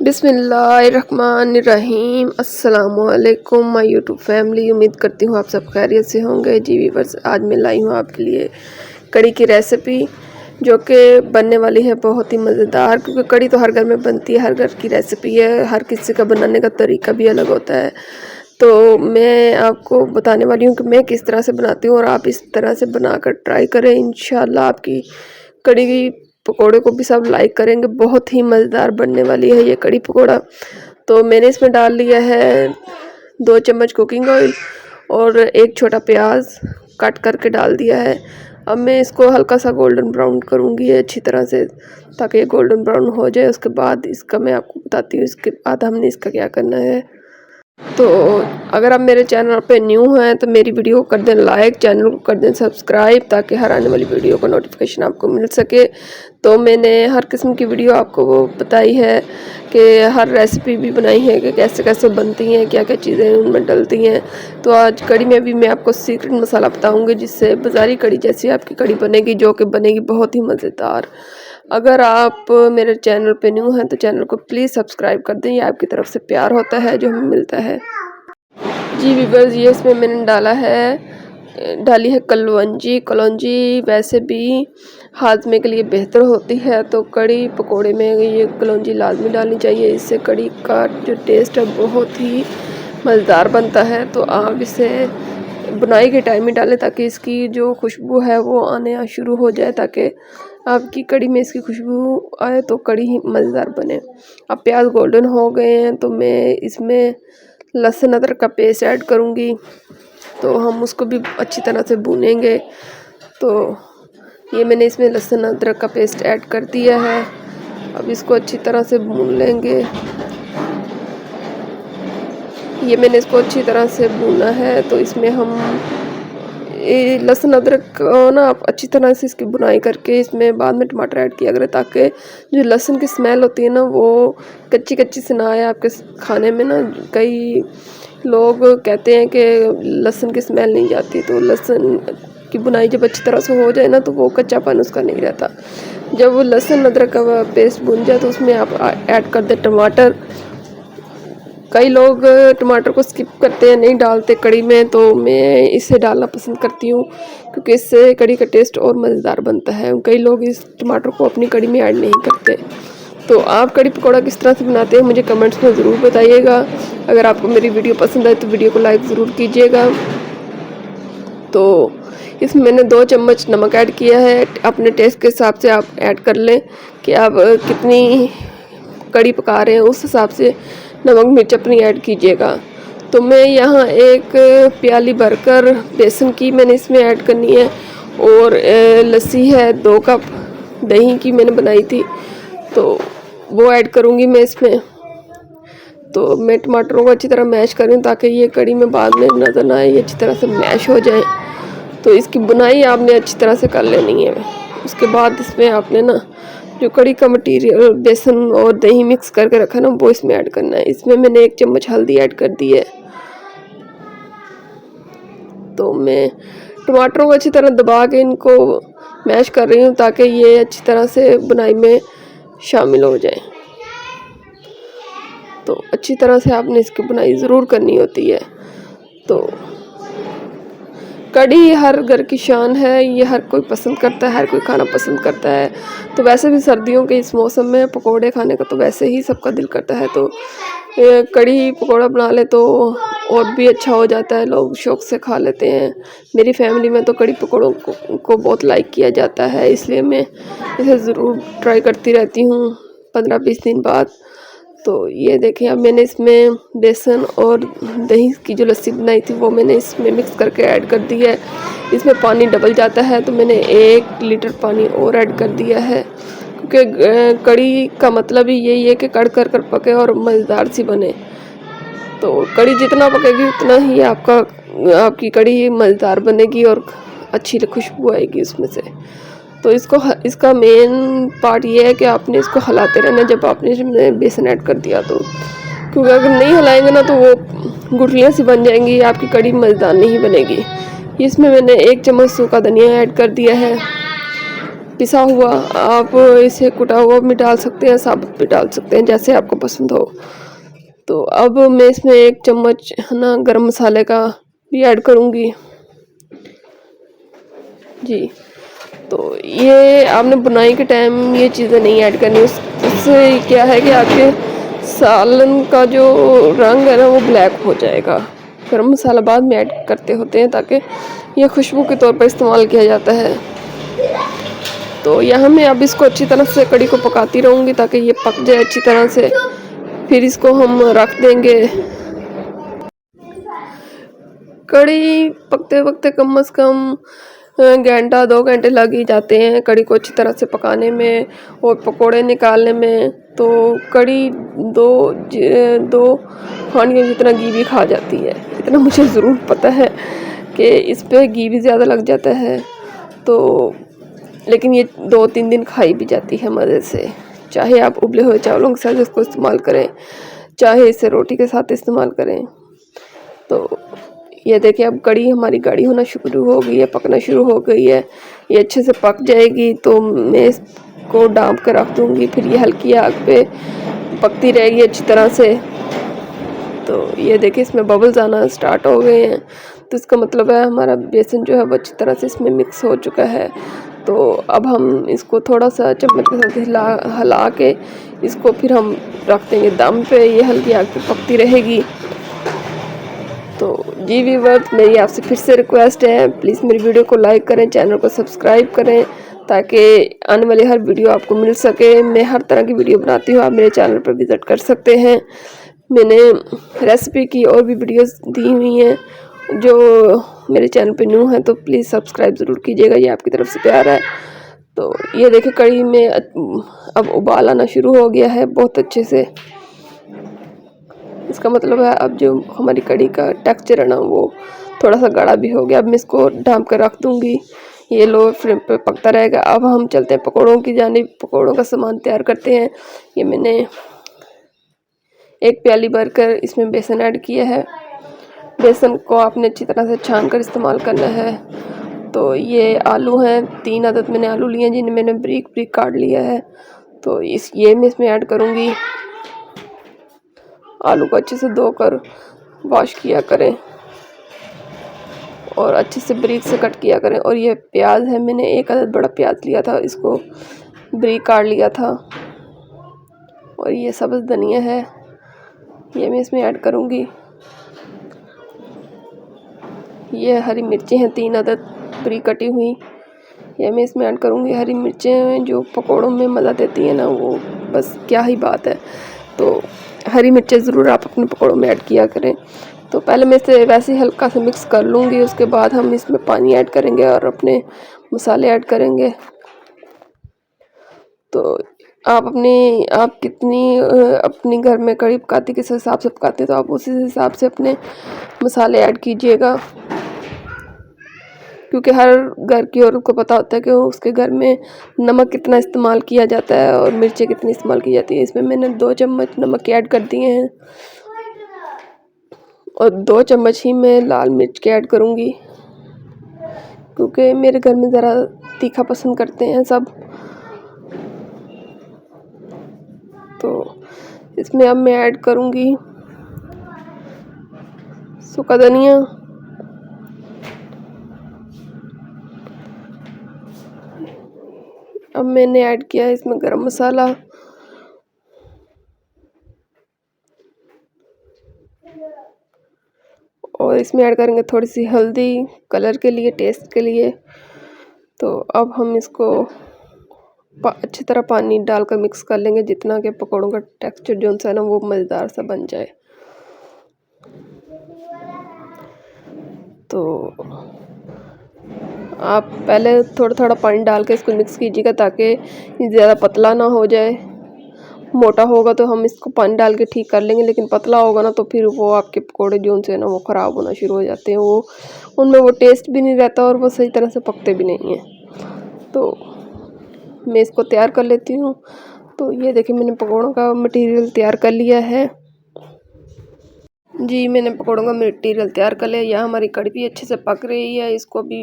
बिस्मिल्लाहिर्रहमानिर्रहीम। अस्सलामुअलैकुम my YouTube family. उम्मीद करती हूँ आप सब खैरियत से होंगे। जी वीवर्स, आज मैं लाई हूँ आपके लिए कड़ी की रेसिपी जो कि बनने वाली है बहुत ही मज़ेदार, क्योंकि कड़ी तो हर घर में बनती है, हर घर की रेसिपी है, हर किसी का बनाने का तरीका भी अलग होता है। तो मैं आपको बताने वाली हूँ कि मैं किस तरह से बनाती हूँ और आप इस तरह से बनाकर ट्राई करें। इंशाल्लाह आपकी कड़ी पकोड़े को भी सब लाइक करेंगे। बहुत ही मज़ेदार बनने वाली है ये कड़ी पकोड़ा। तो मैंने इसमें डाल लिया है 2 चम्मच कुकिंग ऑयल और 1 छोटा प्याज कट करके डाल दिया है। अब मैं इसको हल्का सा गोल्डन ब्राउन करूँगी अच्छी तरह से, ताकि ये गोल्डन ब्राउन हो जाए। उसके बाद इसका मैं आपको बताती हूँ इसके बाद हमने इसका क्या करना है। तो अगर आप मेरे चैनल पे न्यू हैं तो मेरी वीडियो को कर दें लाइक, चैनल को कर दें सब्सक्राइब, ताकि हर आने वाली वीडियो का नोटिफिकेशन आपको मिल सके। तो मैंने हर किस्म की वीडियो आपको वो बताई है कि हर रेसिपी भी बनाई है कि कैसे कैसे बनती हैं, क्या क्या चीज़ें उनमें डलती हैं। तो आज कड़ी में भी मैं आपको सीक्रेट मसाला बताऊँगी, जिससे बाज़ारी कड़ी जैसी आपकी कड़ी बनेगी, जो कि बनेगी बहुत ही मज़ेदार। अगर आप मेरे चैनल पे न्यू हैं तो चैनल को प्लीज़ सब्सक्राइब कर दें, ये आपकी तरफ से प्यार होता है जो हमें मिलता है। जी व्यूअर्स, ये इसमें मैंने डाली है कलौंजी। कलौंजी वैसे भी हाजमे के लिए बेहतर होती है, तो कड़ी पकोड़े में ये कलौंजी लाजमी डालनी चाहिए। इससे कड़ी का जो टेस्ट है बहुत ही मज़ेदार बनता है। तो आप इसे बुनाई के टाइम ही डालें, ताकि इसकी जो खुशबू है वो आने शुरू हो जाए, ताकि आपकी कड़ी में इसकी खुशबू आए तो कड़ी ही मज़ेदार बने। अब प्याज गोल्डन हो गए हैं तो मैं इसमें लहसुन अदरक का पेस्ट ऐड करूँगी। तो हम उसको भी अच्छी तरह से भूनेंगे। तो ये मैंने इसमें लहसुन अदरक का पेस्ट ऐड कर दिया है। अब इसको अच्छी तरह से भून लेंगे। ये मैंने इसको अच्छी तरह से भूना है। तो इसमें हम लहसुन अदरक को ना आप अच्छी तरह से इसकी बुनाई करके इसमें बाद में टमाटर ऐड किया करें, ताकि जो लहसुन की स्मेल होती है ना वो कच्ची कच्ची से ना आए आपके खाने में। ना कई लोग कहते हैं कि लहसुन की स्मेल नहीं जाती, तो लहसुन की बुनाई जब अच्छी तरह से हो जाए ना तो वो कच्चापन उसका नहीं रहता। जब वो लहसुन अदरक का पेस्ट भुन जाए तो उसमें आप ऐड कर दें टमाटर। कई लोग टमाटर को स्किप करते हैं, नहीं डालते कड़ी में, तो मैं इसे डालना पसंद करती हूँ, क्योंकि इससे कड़ी का टेस्ट और मज़ेदार बनता है। कई लोग इस टमाटर को अपनी कड़ी में ऐड नहीं करते। तो आप कड़ी पकौड़ा किस तरह से बनाते हैं मुझे कमेंट्स में ज़रूर बताइएगा। अगर आपको मेरी वीडियो पसंद आए तो वीडियो को लाइक ज़रूर कीजिएगा। तो इसमें मैंने 2 चम्मच नमक ऐड किया है। अपने टेस्ट के हिसाब से आप ऐड कर लें कि आप कितनी कड़ी पका रहे हैं, उस हिसाब से नमक मिर्च अपनी ऐड कीजिएगा। तो मैं यहाँ 1 प्याली भरकर बेसन की मैंने इसमें ऐड करनी है, और लस्सी है 2 कप दही की मैंने बनाई थी, तो वो ऐड करूँगी मैं इसमें। तो मैं टमाटरों को अच्छी तरह मैश करूँ, ताकि ये कड़ी में बाद में नज़र ना आए, ये अच्छी तरह से मैश हो जाए। तो इसकी बुनाई आपने अच्छी तरह से कर लेनी है। उसके बाद इसमें आपने ना जो कड़ी का मटेरियल बेसन और दही मिक्स करके रखा ना वो इसमें ऐड करना है। इसमें मैंने 1 चम्मच हल्दी ऐड कर दी है। तो मैं टमाटरों को अच्छी तरह दबा के इनको मैश कर रही हूँ, ताकि ये अच्छी तरह से बुनाई में शामिल हो जाए। तो अच्छी तरह से आपने इसकी बुनाई ज़रूर करनी होती है। तो कड़ी हर घर की शान है, ये हर कोई पसंद करता है, हर कोई खाना पसंद करता है। तो वैसे भी सर्दियों के इस मौसम में पकोड़े खाने का तो वैसे ही सबका दिल करता है। तो कड़ी पकोड़ा बना ले तो और भी अच्छा हो जाता है, लोग शौक़ से खा लेते हैं। मेरी फैमिली में तो कड़ी पकोड़ों को बहुत लाइक किया जाता है, इसलिए मैं इसे ज़रूर ट्राई करती रहती हूँ 15-20 दिन बाद। तो ये देखें, अब मैंने इसमें बेसन और दही की जो लस्सी बनाई थी वो मैंने इसमें मिक्स करके ऐड कर दी है। इसमें पानी डबल जाता है, तो मैंने 1 लीटर पानी और ऐड कर दिया है, क्योंकि कड़ी का मतलब ही यही है कि कड़ कर कर पके और मज़ेदार सी बने। तो कड़ी जितना पकेगी उतना ही आपकी कड़ी मज़ेदार बनेगी और अच्छी खुशबू आएगी उसमें से। तो इसका मेन पार्ट ये है कि आपने इसको हिलाते रहना जब आपने इसमें बेसन ऐड कर दिया तो, क्योंकि अगर नहीं हिलाएंगे ना तो वो गुठलियाँ सी बन जाएंगी, आपकी कड़ी मज़ेदार नहीं बनेगी। इसमें मैंने 1 चम्मच सूखा धनिया ऐड कर दिया है। पिसा हुआ, आप इसे कुटा हुआ भी डाल सकते हैं, साबुत भी डाल सकते हैं, जैसे आपको पसंद हो। तो अब मैं इसमें 1 चम्मच है ना गरम मसाले का भी ऐड करूँगी जी। तो ये आपने बुनाई के टाइम ये चीज़ें नहीं ऐड करनी, उससे क्या है कि आपके सालन का जो रंग है ना वो ब्लैक हो जाएगा। गरम मसाला बाद में ऐड करते होते हैं ताकि ये खुशबू के तौर पर इस्तेमाल किया जाता है। तो यहाँ मैं अब इसको अच्छी तरह से कड़ी को पकाती रहूँगी ताकि ये पक जाए अच्छी तरह से, फिर इसको हम रख देंगे। कड़ी पकते पकते कम से कम घंटा 2 घंटे लग ही जाते हैं कड़ी को अच्छी तरह से पकाने में और पकोड़े निकालने में। तो कड़ी दो हांडियों जितना घी भी खा जाती है, इतना मुझे ज़रूर पता है कि इस पे घी भी ज़्यादा लग जाता है। तो लेकिन ये 2-3 दिन खाई भी जाती है मज़े से। चाहे आप उबले हुए चावलों के साथ इसको इस्तेमाल करें, चाहे इसे रोटी के साथ इस्तेमाल करें। तो ये देखिए अब कड़ी हमारी गाढ़ी होना शुरू हो गई है, पकना शुरू हो गई है। ये अच्छे से पक जाएगी तो मैं इसको ढाँप कर रख दूँगी, फिर ये हल्की आग पे पकती रहेगी अच्छी तरह से। तो ये देखिए इसमें बबल्स आना स्टार्ट हो गए हैं, तो इसका मतलब है हमारा बेसन जो है वो अच्छी तरह से इसमें मिक्स हो चुका है। तो अब हम इसको थोड़ा सा चम्मच के साथ हिला के इसको फिर हम रख देंगे दम पे, ये हल्की आग पे पकती रहेगी। तो जी व्यूअर्स, मेरी आपसे फिर से रिक्वेस्ट है, प्लीज़ मेरी वीडियो को लाइक करें, चैनल को सब्सक्राइब करें ताकि आने वाली हर वीडियो आपको मिल सके। मैं हर तरह की वीडियो बनाती हूँ, आप मेरे चैनल पर विज़िट कर सकते हैं। मैंने रेसिपी की और भी वीडियोस दी हुई हैं, जो मेरे चैनल पे न्यू हैं तो प्लीज़ सब्सक्राइब ज़रूर कीजिएगा, ये आपकी तरफ से प्यार है। तो ये देखिए कढ़ी में अब उबाल आना शुरू हो गया है बहुत अच्छे से। इसका मतलब है अब जो हमारी कढ़ी का टेक्सचर है ना वो थोड़ा सा गाढ़ा भी हो गया। अब मैं इसको ढाँप कर रख दूँगी, ये लो फ्लेम पे पकता रहेगा। अब हम चलते हैं पकौड़ों की जानिब, पकौड़ों का सामान तैयार करते हैं। ये मैंने 1 प्याली भरकर इसमें बेसन ऐड किया है। बेसन को आपने अच्छी तरह से छान कर इस्तेमाल करना है। तो ये आलू हैं, 3 अदद मैंने आलू लिए हैं जिन्हें मैंने बारीक बारीक काट लिया है। तो ये मैं इसमें ऐड करूँगी। आलू को अच्छे से धोकर वॉश किया करें और अच्छे से बारीक से कट किया करें। और ये प्याज है, मैंने 1 अदद बड़ा प्याज लिया था, इसको बारीक काट लिया था। और ये सब्ज़ धनिया है, ये मैं इसमें ऐड करूँगी। ये हरी मिर्चें हैं 3 अदद बारीक कटी हुई, ये मैं इसमें ऐड करूँगी। हरी मिर्चें जो पकोड़ों में मज़ा देती हैं ना वो बस क्या ही बात है। तो हरी मिर्चें ज़रूर आप अपने पकोड़ों में ऐड किया करें। तो पहले मैं इसे वैसे ही हल्का सा मिक्स कर लूँगी, उसके बाद हम इसमें पानी ऐड करेंगे और अपने मसाले ऐड करेंगे। तो आप कितनी अपनी घर में कढ़ी पकाती किस हिसाब से पकाते हैं तो आप उसी हिसाब से अपने मसाले ऐड कीजिएगा, क्योंकि हर घर की औरत को पता होता है कि उसके घर में नमक कितना इस्तेमाल किया जाता है और मिर्चें कितनी इस्तेमाल की जाती हैं। इसमें मैंने 2 चम्मच नमक ऐड कर दिए हैं और 2 चम्मच ही मैं लाल मिर्च के ऐड करूँगी, क्योंकि मेरे घर में ज़रा तीखा पसंद करते हैं सब। तो इसमें अब मैं ऐड करूँगी सूखा धनिया, अब मैंने ऐड किया है इसमें गरम मसाला, और इसमें ऐड करेंगे थोड़ी सी हल्दी कलर के लिए, टेस्ट के लिए। तो अब हम इसको अच्छी तरह पानी डालकर मिक्स कर लेंगे, जितना कि पकौड़ों का टेक्सचर जो है ना वो मज़ेदार सा बन जाए। तो आप पहले थोड़ा थोड़ा पानी डाल के इसको मिक्स कीजिएगा ताकि ज़्यादा पतला ना हो जाए। मोटा होगा तो हम इसको पानी डाल के ठीक कर लेंगे, लेकिन पतला होगा ना तो फिर वो आपके पकोड़े जो है ना वो ख़राब होना शुरू हो जाते हैं, वो उनमें वो टेस्ट भी नहीं रहता और वो सही तरह से पकते भी नहीं हैं। तो मैं इसको तैयार कर लेती हूँ। तो ये देखिए मैंने पकौड़ों का मटेरियल तैयार कर लिया है जी। मैंने पकौड़ों का मटेरियल तैयार कर लिया। यहाँ हमारी कढ़ी भी अच्छे से पक रही है, इसको भी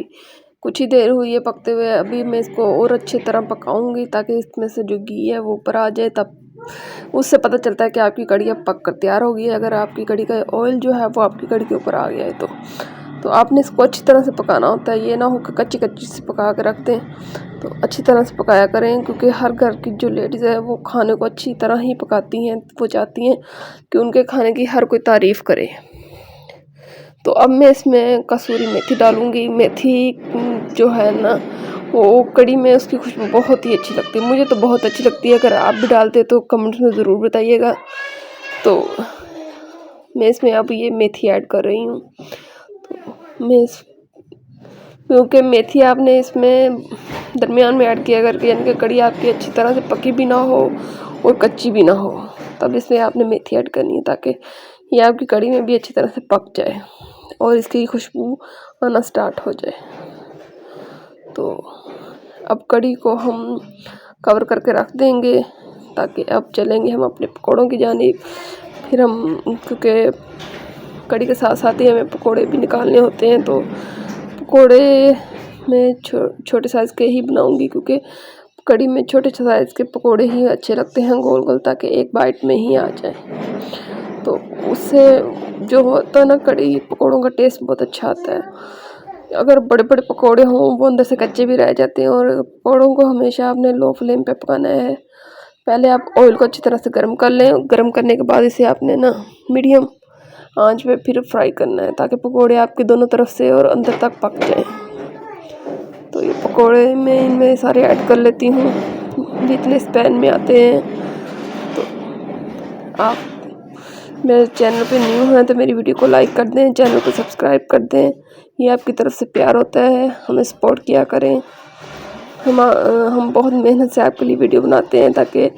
कुछ ही देर हुई है पकते हुए। अभी मैं इसको और अच्छी तरह पकाऊंगी ताकि इसमें से जो घी है वो ऊपर आ जाए, तब उससे पता चलता है कि आपकी कढ़ी अब पक कर तैयार हो गई है। अगर आपकी कढ़ी का ऑयल जो है वो आपकी कढ़ी के ऊपर आ गया है तो आपने इसको अच्छी तरह से पकाना होता है। ये ना हो कि कच्ची कच्ची से पका के रख दें, तो अच्छी तरह से पकाया करें, क्योंकि हर घर की जो लेडीज़ है वो खाने को अच्छी तरह ही पकाती हैं। वो चाहती हैं कि उनके खाने की हर कोई तारीफ़ करे। तो अब मैं इसमें कसूरी मेथी डालूँगी। मेथी जो है ना वो कढ़ी में उसकी खुशबू बहुत ही अच्छी लगती है, मुझे तो बहुत अच्छी लगती है। अगर आप भी डालते तो कमेंट्स में ज़रूर बताइएगा। तो मैं इसमें अब ये मेथी ऐड कर रही हूँ। तो मैं क्योंकि मेथी आपने इसमें दरमियान में ऐड किया करके, यानी कि कढ़ी आपकी अच्छी तरह से पकी भी ना हो और कच्ची भी ना हो, तब इसमें आपने मेथी ऐड करनी है ताकि ये आपकी कढ़ी में भी अच्छी तरह से पक जाए और इसकी खुशबू आना स्टार्ट हो जाए। तो अब कढ़ी को हम कवर करके रख देंगे ताकि अब चलेंगे हम अपने पकौड़ों की जानिब। फिर हम, क्योंकि कढ़ी के साथ साथ ही हमें पकौड़े भी निकालने होते हैं, तो पकौड़े मैं छोटे साइज़ के ही बनाऊंगी, क्योंकि कढ़ी में छोटे साइज़ के पकौड़े ही अच्छे लगते हैं, गोल गोल, ताकि एक बाइट में ही आ जाए। तो उससे जो होता है ना कढ़ी पकौड़ों का टेस्ट बहुत अच्छा आता है। अगर बड़े बड़े पकौड़े हों वो अंदर से कच्चे भी रह जाते हैं। और पकौड़ों को हमेशा आपने लो फ्लेम पे पकाना है। पहले आप ऑयल को अच्छी तरह से गर्म कर लें, गर्म करने के बाद इसे आपने ना मीडियम आंच पे फिर फ्राई करना है ताकि पकौड़े आपके दोनों तरफ से और अंदर तक पक जाए। तो ये पकौड़े मैं इनमें सारे ऐड कर लेती हूँ जितने इस पैन में आते हैं। तो आप मेरे चैनल पे न्यू हैं तो मेरी वीडियो को लाइक कर दें, चैनल को सब्सक्राइब कर दें। ये आपकी तरफ से प्यार होता है, हमें सपोर्ट किया करें। हम बहुत मेहनत से आपके लिए वीडियो बनाते हैं ताकि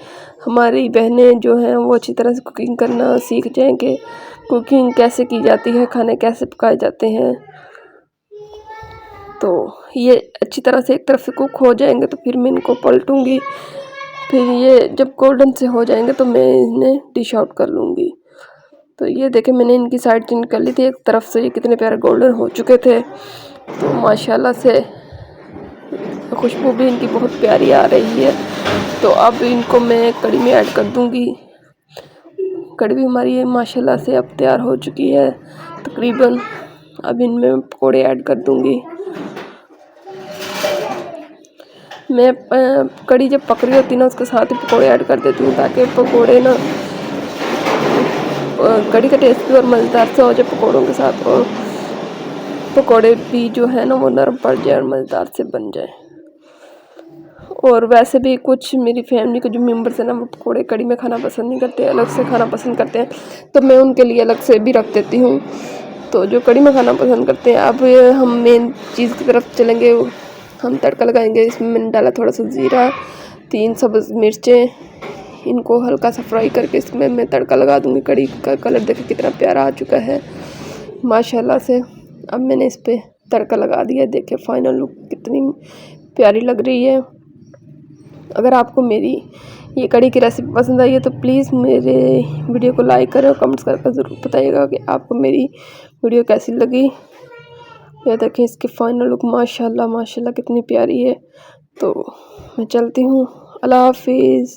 हमारी बहनें जो हैं वो अच्छी तरह से कुकिंग करना सीख जाएं कि कुकिंग कैसे की जाती है, खाने कैसे पकाए जाते हैं। तो ये अच्छी तरह से एक तरफ से कुक हो जाएंगे तो फिर मैं इनको पलटूंगी। फिर ये जब गोल्डन से हो जाएंगे तो मैं इन्हें डिश आउट कर लूँगी। तो ये देखें मैंने इनकी साइड चेंज कर ली थी एक तरफ से, ये कितने प्यारे गोल्डन हो चुके थे। तो माशाल्लाह से खुशबू भी इनकी बहुत प्यारी आ रही है। तो अब इनको मैं कढ़ी में ऐड कर दूंगी। कढ़ी भी हमारी माशाल्लाह से अब तैयार हो चुकी है तकरीबन। अब इनमें पकौड़े ऐड कर दूंगी। मैं कढ़ी जब पक रही होती है ना उसके साथ ही पकौड़े ऐड कर देती हूँ ताकि पकौड़े ना कढ़ी का टेस्ट भी और मज़ेदार से हो जाए पकौड़ों के साथ, और पकौड़े भी जो है ना वो नरम पड़ जाए और मज़ेदार से बन जाए। और वैसे भी कुछ मेरी फैमिली के जो मेंबर्स हैं ना वो पकौड़े कढ़ी में खाना पसंद नहीं करते, अलग से खाना पसंद करते हैं, तो मैं उनके लिए अलग से भी रख देती हूँ। तो जो कढ़ी में खाना पसंद करते हैं, अब हम मेन चीज़ की तरफ चलेंगे। हम तड़का लगाएंगे। इसमें मैंने डाला थोड़ा सा ज़ीरा, 3 सब्ज़ मिर्चें, इनको हल्का सा फ्राई करके इसमें मैं तड़का लगा दूँगी। कढ़ी का कलर देखिए कितना प्यारा आ चुका है माशाल्लाह से। अब मैंने इस पर तड़का लगा दिया, देखिए फाइनल लुक कितनी प्यारी लग रही है। अगर आपको मेरी ये कढ़ी की रेसिपी पसंद आई है तो प्लीज़ मेरे वीडियो को लाइक करें और कमेंट्स करके ज़रूर बताइएगा कि आपको मेरी वीडियो कैसी लगी। ये देखें इसकी फाइनल लुक माशाल्लाह माशाल्लाह कितनी प्यारी है। तो मैं चलती हूँ, अल्लाह हाफिज़।